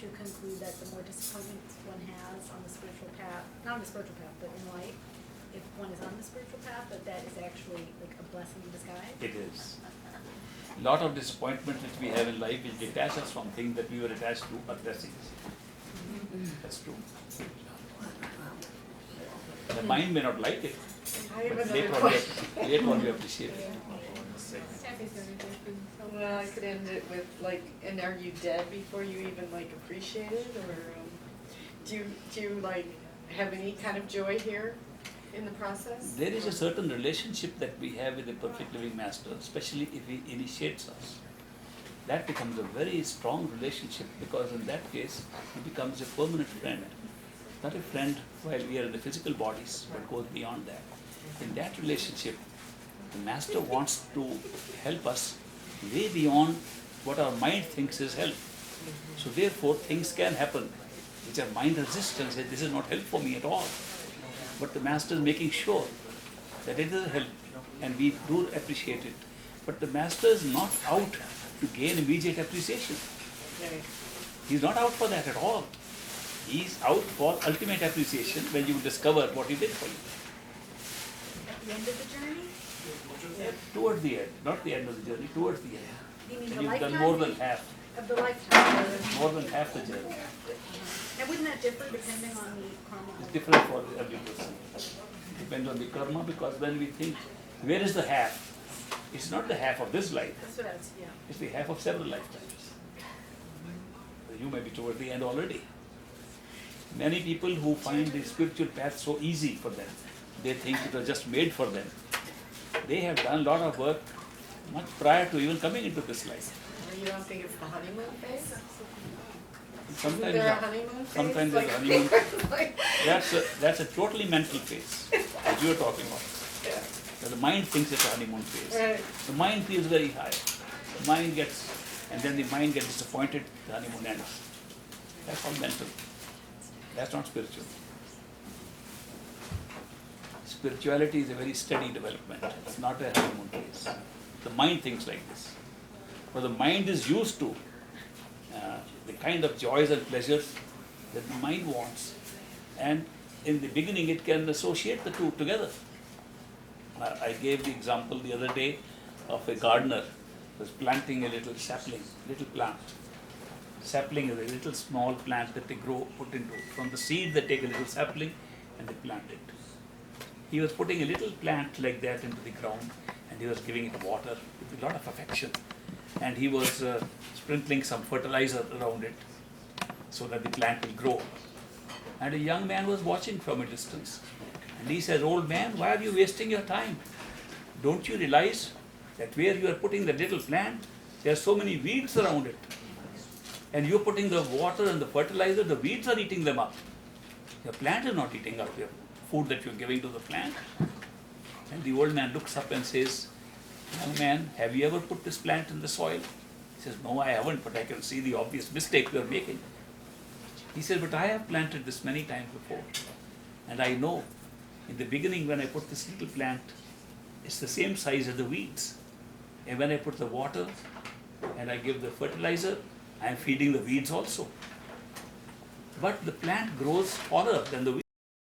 to conclude that the more disappointments one has on the spiritual path, not on the spiritual path, but in life, if one is on the spiritual path, that is actually like a blessing in disguise? It is. A lot of disappointment that we have in life will detach us from things that we were attached to are blessings. That's true. The mind may not like it, I have but another question. later on we appreciate it. Well, I could end it with like, and are you dead before you even like appreciate it, or do you like have any kind of joy here in the process? There is a certain relationship that we have with the perfect living master, especially if he initiates us. That becomes a very strong relationship, because in that case he becomes a permanent friend. Not a friend while we are in the physical bodies, but goes beyond that. In that relationship, the master wants to help us way beyond what our mind thinks is help. So therefore things can happen which our mind resists and says, this is not help for me at all. But the master is making sure that it is a help, and we do appreciate it. But the master is not out to gain immediate appreciation. Right. He's not out for that at all. He's out for ultimate appreciation when you discover what he did for you. At the end of the journey? Towards the end, not the end of the journey, towards the end. You mean When the you've done lifetime? more than half, Of the lifetime? more than half the journey. And wouldn't that differ depending on the karma? It's different for every person. Depends on the karma, because when we think, where is the half? It's not the half of this life, That's what I was, yeah. it's the half of several lifetimes. You may be toward the end already. Many people who find the spiritual path so easy for them, they think it was just made for them. They have done a lot of work much prior to even coming into this life. Or you don't think it's the honeymoon phase? Sometimes, Isn't there a honeymoon phase? sometimes there's a honeymoon. That's a totally mental phase that you are talking about. Yeah. That the mind thinks it's a honeymoon phase. Right. The mind feels very high. The mind gets, and then the mind gets disappointed, the honeymoon ends. That's all mental. That's not spiritual. Spirituality is a very steady development. It's not a honeymoon phase. The mind thinks like this. But the mind is used to the kind of joys and pleasures that the mind wants. And in the beginning it can associate the two together. I gave the example the other day of a gardener who was planting a little sapling, little plant. Sapling is a little small plant that they grow, put into. From the seed they take a little sapling and they plant it. He was putting a little plant like that into the ground, and he was giving it water with a lot of affection. And he was sprinkling some fertilizer around it so that the plant will grow. And a young man was watching from a distance. And he says, old man, why are you wasting your time? Don't you realize that where you are putting the little plant, there are so many weeds around it. And you're putting the water and the fertilizer, the weeds are eating them up. Your plant is not eating up your food that you're giving to the plant. And the old man looks up and says, young man, have you ever put this plant in the soil? He says, no, I haven't, but I can see the obvious mistake you're making. He says, but I have planted this many times before. And I know, in the beginning when I put this little plant, it's the same size as the weeds. And when I put the water and I give the fertilizer, I am feeding the weeds also. But the plant grows taller than the weeds.